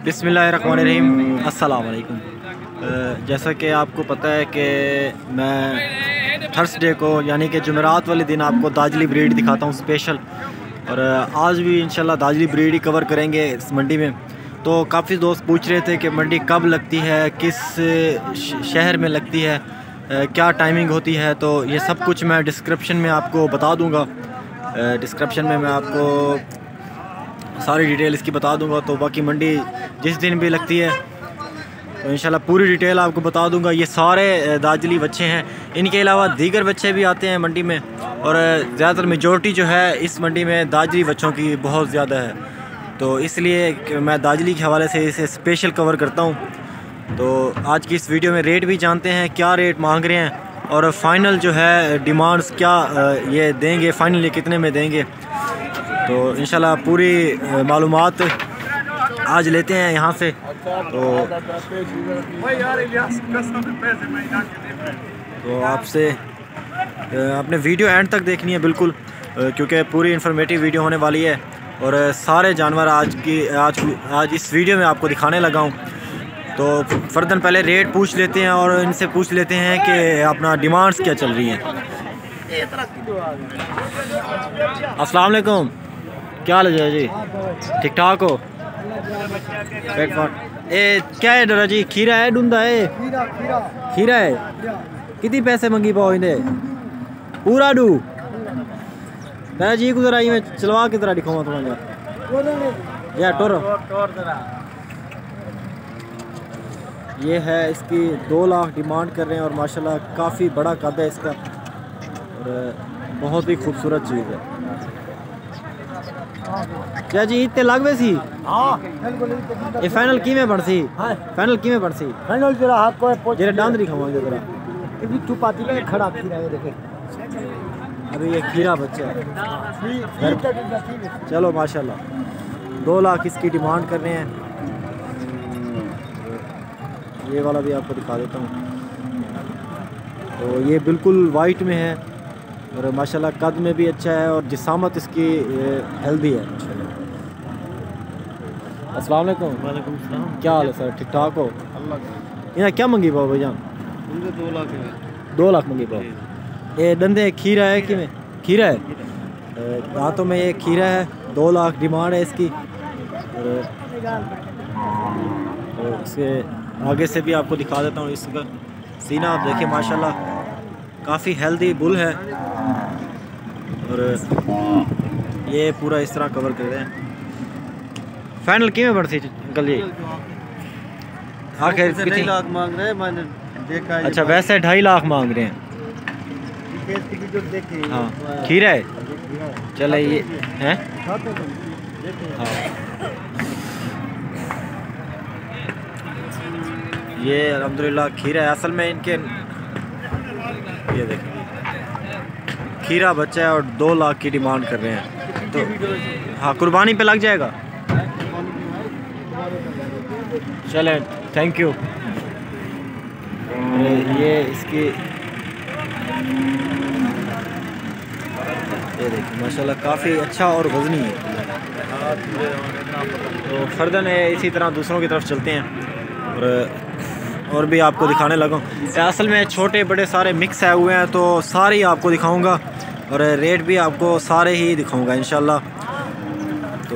बिस्मिल्लाहिर्रहमानिर्रहीम, अस्सलाम वालेकुम। जैसा कि आपको पता है कि मैं थर्सडे को यानी कि जुमेरात वाले दिन आपको दाजली ब्रीड दिखाता हूँ स्पेशल। और आज भी इंशाल्लाह दाजली ब्रीड ही कवर करेंगे इस मंडी में। तो काफ़ी दोस्त पूछ रहे थे कि मंडी कब लगती है, किस शहर में लगती है, क्या टाइमिंग होती है। तो ये सब कुछ मैं डिस्क्रिप्शन में आपको बता दूँगा। डिस्क्रिप्शन में मैं आपको सारी डिटेल इसकी बता दूंगा। तो बाकी मंडी जिस दिन भी लगती है तो इंशाल्लाह पूरी डिटेल आपको बता दूंगा। ये सारे दाजली बच्चे हैं, इनके अलावा दीगर बच्चे भी आते हैं मंडी में। और ज़्यादातर मेजॉरिटी जो है इस मंडी में दाजली बच्चों की बहुत ज़्यादा है, तो इसलिए मैं दाजली के हवाले से इसे स्पेशल कवर करता हूँ। तो आज की इस वीडियो में रेट भी जानते हैं, क्या रेट मांग रहे हैं और फाइनल जो है डिमांड्स क्या ये देंगे, फाइनली कितने में देंगे। तो इंशाल्लाह पूरी मालूमात आज लेते हैं यहाँ से। तो आपसे अपने वीडियो एंड तक देखनी है बिल्कुल, क्योंकि पूरी इन्फॉर्मेटिव वीडियो होने वाली है। और सारे जानवर आज इस वीडियो में आपको दिखाने लगा हूँ। तो फ़र्दन पहले रेट पूछ लेते हैं और इनसे पूछ लेते हैं कि अपना डिमांड्स क्या चल रही हैं। अस्सलाम वालेकुम, क्या हाल है जी? ठीक ठाक हो? क्या है डरा जी? खीरा है, डूंदा है? खीरा है। कितनी पैसे मंगी पाओ इन्हें? पूरा डू डरा जी को जरा मैं चलवा के तरह दिखाऊंगा तुम्हारा या टोर। ये है इसकी 2 लाख डिमांड कर रहे हैं और माशाल्लाह काफ़ी बड़ा कद है इसका और बहुत ही खूबसूरत चीज़ है। क्या जी इतने लागवे सी? ये फाइनल की में बढ़ सी? फाइनल की में बढ़ सी? फाइनल तेरा हाथ को जेरे डांदरी खवाएंगे जरा। ये चुपाती में खड़ा खीरा है, देखे अभी ये खीरा बच्चा है। चलो माशाल्लाह 2 लाख इसकी डिमांड कर रहे हैं। ये वाला भी आपको दिखा देता हूँ। तो ये बिल्कुल वाइट में है और माशाल्लाह कद में भी अच्छा है और जिसामत इसकी हेल्दी है माशाल्लाह। अस्सलाम वालेकुम। वालेकुम सलाम। क्या हाल है सर? ठीक ठाक हो? अल्लाह। यहाँ क्या मंगी पाओ भाईजान? 2 लाख है। 2 लाख मंगी पाओ। ये डंदे खीरा है कि में? खीरा है, दांतों में ये खीरा है। 2 लाख डिमांड है इसकी। और इसके आगे से भी आपको दिखा देता हूँ। इसका सीना आप देखिए माशाल्लाह काफ़ी हेल्दी बुल है और ये पूरा इस तरह कवर कर रहे हैं। फाइनल की में बढ़ती अंकल जी? आखिर 2.5 लाख मांग रहे हैं, मैंने देखा है। अच्छा, वैसे 2.5 लाख मांग रहे हैं। हाँ, खीरा है। चले ये हैं। हाँ, ये अल्हम्दुलिल्लाह खीरा है। असल में इनके ये देखिए खीरा बच्चा है और 2 लाख की डिमांड कर रहे हैं। तो हाँ, कुर्बानी पे लग जाएगा। चले, थैंक यू। ये इसकी ये देखिए माशाल्लाह काफ़ी अच्छा और वज़नी है। तो फ़र्दन है, इसी तरह दूसरों की तरफ चलते हैं और भी आपको दिखाने लगा। असल में छोटे बड़े सारे मिक्स आए हुए हैं, तो सारे ही आपको दिखाऊंगा और रेट भी आपको सारे ही दिखाऊंगा इंशाल्लाह। तो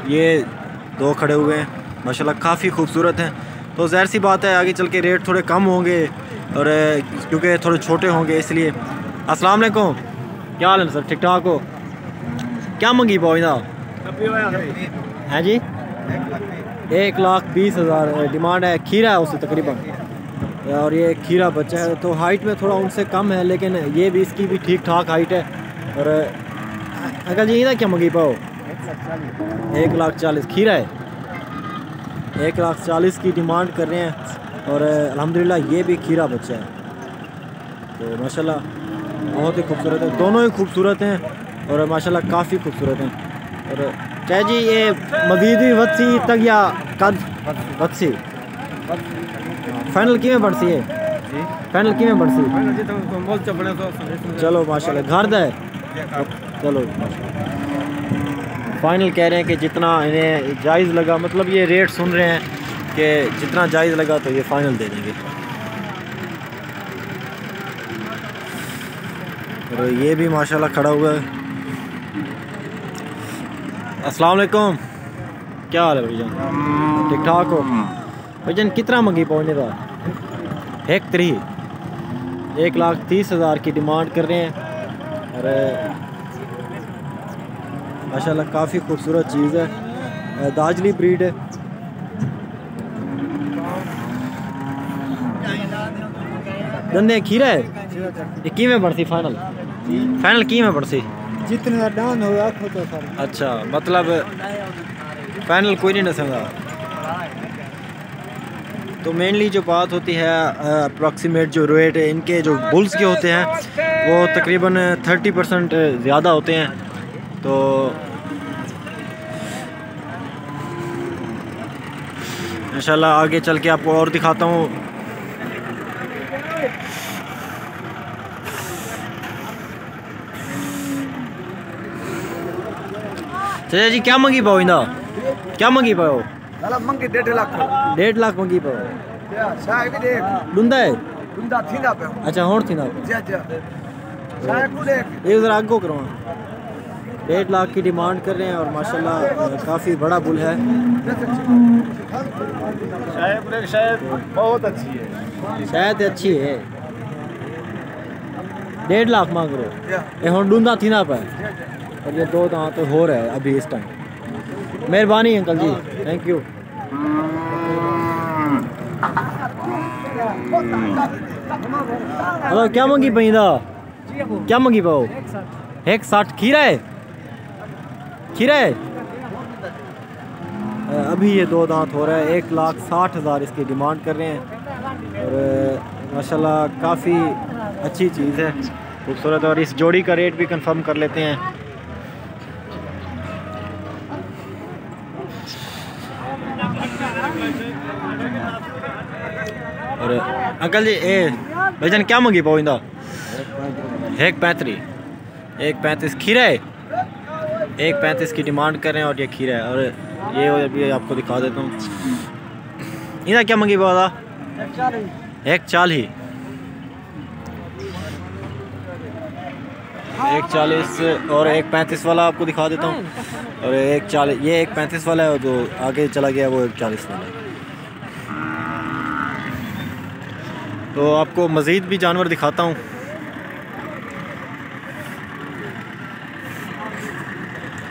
ये 2 खड़े हुए हैं माशाल्लाह काफ़ी खूबसूरत हैं। तो ज़ाहिर सी बात है आगे चल के रेट थोड़े कम होंगे और क्योंकि थोड़े छोटे होंगे इसलिए। अस्सलाम वालेकुम, क्या हाल है सर? ठीक ठाक हो? क्या मंगी पाओ इधर है जी? 1,20,000 डिमांड है। खीरा है उससे तकरीबन और ये खीरा बच्चा है, तो हाइट में थोड़ा उनसे कम है, लेकिन ये भी इसकी भी ठीक ठाक हाइट है। और अंकल जी इधर क्या मंगी पाओ? 1,40,000 खीरा है। 1,40,000 की डिमांड कर रहे हैं और अल्हम्दुलिल्लाह ये भी खीरा बच्चा है। तो माशाल्लाह बहुत ही खूबसूरत है, दोनों ही खूबसूरत हैं और माशाल्लाह काफ़ी खूबसूरत हैं। और चाहे जी ये मजीद भी वत्सी तक या कद वत्सी फाइनल की में बढ़ती है? फाइनल की में बढ़ती? चलो माशाल्लाह घर है। चलो फाइनल कह रहे हैं कि जितना इन्हें जायज़ लगा, मतलब ये रेट सुन रहे हैं कि जितना जायज़ लगा तो ये फ़ाइनल दे देंगे। और ये भी माशाल्लाह खड़ा हुआ है। अस्सलाम वालेकुम, क्या हाल है भाईजान? ठीक ठाक हो भाईजान? कितना मंगी पहुँचने का? 1,30,000 की डिमांड कर रहे हैं। और माशाल्लाह काफ़ी खूबसूरत चीज़ है, दाजली ब्रीड है। दंदे खीरा है, ये की में बढ़ती फाइनल? फाइनल की में बढ़ती? जितने डाउन हो गया तो सर। अच्छा, मतलब फाइनल कोई नहीं दसेगा। तो मेनली जो बात होती है अप्रॉक्सीमेट जो रेट है इनके जो बुल्स के होते हैं वो तकरीबन 30% ज़्यादा होते हैं। तो इंशाल्लाह आगे चल के आपको और दिखाता हूँ। चाचा जी क्या मंगी पाओ इंदा? क्या मंगी पाओ? मंगी 1.5 लाख। 1.5 लाख मंगी पाओ? शायद भी देख डुंदा है? दुंदा थी ना पे। अच्छा होड़ थी ना पे। शायद को देख एक ज़रा आगो करो। 1.5 लाख की डिमांड कर रहे हैं और माशाल्लाह काफ़ी बड़ा बुल है। शायद बहुत अच्छी है। शायद अच्छी है। 1.5 लाख मांग रहे हो? ये होड़ डुंदा थी ना पे और ये 2 दांत तो हो रहा है अभी इस टाइम। मेहरबानी uncle ji, thank you. Hello, क्या मंगी पैदा? क्या मंगी पाओ? 1,60 खीरा है? खीरा है? अभी ये 2 दांत हो रहा है। 1,60,000 इसकी डिमांड कर रहे हैं और माशाल्लाह काफ़ी अच्छी चीज़ है, खूबसूरत। और इस जोड़ी का रेट भी कंफर्म कर लेते हैं। और अंकल जी भाईजान क्या मंगी पाओ इंदा? 1,35। 1,35 खीरा है? 1,35 की डिमांड कर रहे हैं और ये खीरा है। और ये अभी आपको दिखा देता हूँ। इंदा क्या मंगी पाओ? 1,40। 1,40 और 1,35 वाला आपको दिखा देता हूँ। और 1,40 ये 1,35 वाला है और जो आगे चला गया वो 1,40 वाला है। तो आपको मज़ीद भी जानवर दिखाता हूँ।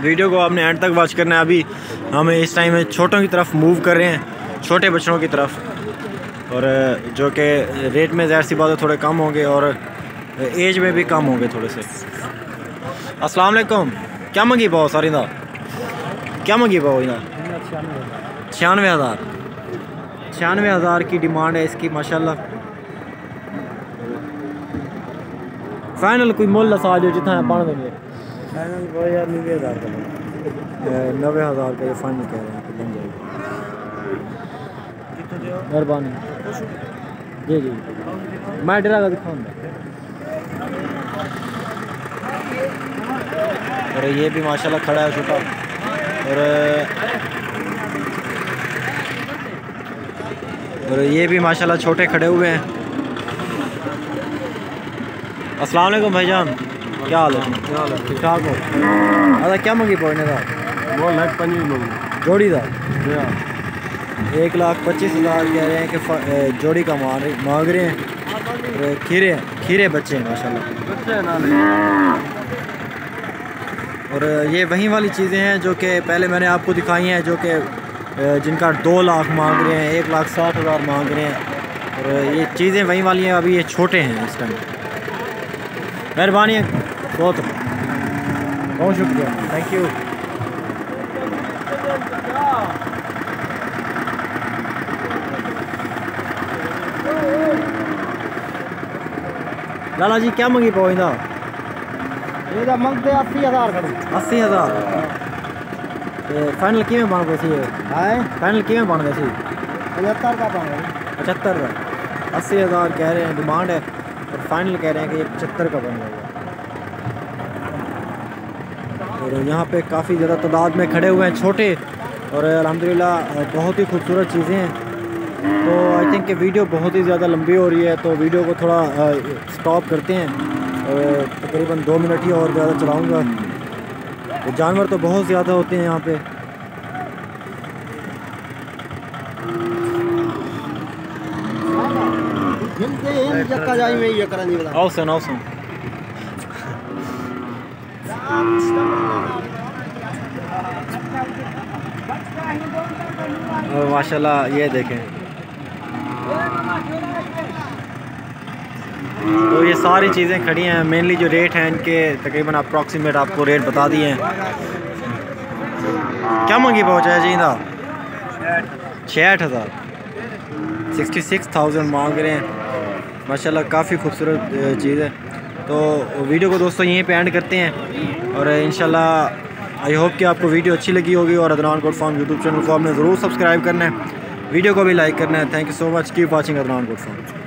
वीडियो को आपने एंड तक वॉच करना है। अभी हम इस टाइम छोटों की तरफ मूव कर रहे हैं, छोटे बच्चों की तरफ, और जो कि रेट में ज़ाहिर सी बात है थोड़े कम होंगे और एज में भी कम होंगे थोड़े से। अस्सलाम वालेकुम, क्या मंगी पाओ सारी दा? क्या मंगी पाओ इना? 96,000। 96,000 की डिमांड है इसकी माशाल्लाह। फाइनल कोई मुल सा जो जितना बन देंगे? फाइनल 90,000 का। 90,000 का ये फाइनल कह रहे हैं कि बन जाएगा। मेहरबानी जी जी, मैं डरा का दिखाऊंगा। और ये भी माशाल्लाह खड़ा है छोटा। और ये भी माशाल्लाह छोटे खड़े हुए हैं। अस्सलाम वालेकुम भाईजान, क्या हाल है? ठीक ठाक हो? अदा क्या मंगी पहुँचने का? 1,25,000 मंगी जोड़ी का? 1,25,000 कह रहे हैं कि जोड़ी का मांग रहे हैं। और खीरे बच्चे हैं माशाल्लाह। और ये वही वाली चीज़ें हैं जो कि पहले मैंने आपको दिखाई हैं, जो कि जिनका 2 लाख मांग रहे हैं, 1,60,000 मांग रहे हैं। और ये चीज़ें वही वाली हैं, अभी ये छोटे हैं इस टाइम। मेहरबानी बहुत शुक्रिया, थैंक यू। लाला जी क्या मंगी पाओ इंदा? ये मंगते 80,000 का। 80,000 फाइनल किमें बन गए सी? फाइनल किमें बन गए सी? 75 का बन गया। 75। 80,000 कह रहे हैं डिमांड है और फाइनल कह रहे हैं कि ये 75 का बन जाएगा। और यहाँ पे काफ़ी ज़्यादा तादाद में खड़े हुए हैं छोटे, और अल्हम्दुलिल्लाह बहुत ही खूबसूरत चीज़ें हैं। तो आई थिंक कि वीडियो बहुत ही ज़्यादा लंबी हो रही है, तो वीडियो को थोड़ा स्टॉप करते हैं और तकरीबन 2 मिनट ही और ज़्यादा चलाऊँगा। तो जानवर तो बहुत ज़्यादा होते हैं यहाँ पे। औसन और माशाल्लाह ये देखें, तो ये सारी चीज़ें खड़ी हैं। मेनली जो रेट हैं इनके तकरीबन अप्रॉक्सीमेट आपको रेट बता दिए हैं। क्या मांगी पहुँचा है जी? 66,000 66,000 मांग रहे हैं। माशाल्लाह काफ़ी खूबसूरत चीज़ है। तो वीडियो को दोस्तों यहीं पे एंड करते हैं, और इंशाल्लाह आई होप कि आपको वीडियो अच्छी लगी होगी, और Adnan goat farm YouTube channel को आपने ज़रूर सब्सक्राइब करना है, वीडियो को भी लाइक करना है। Thank you so much, keep watching Adnan goat farm.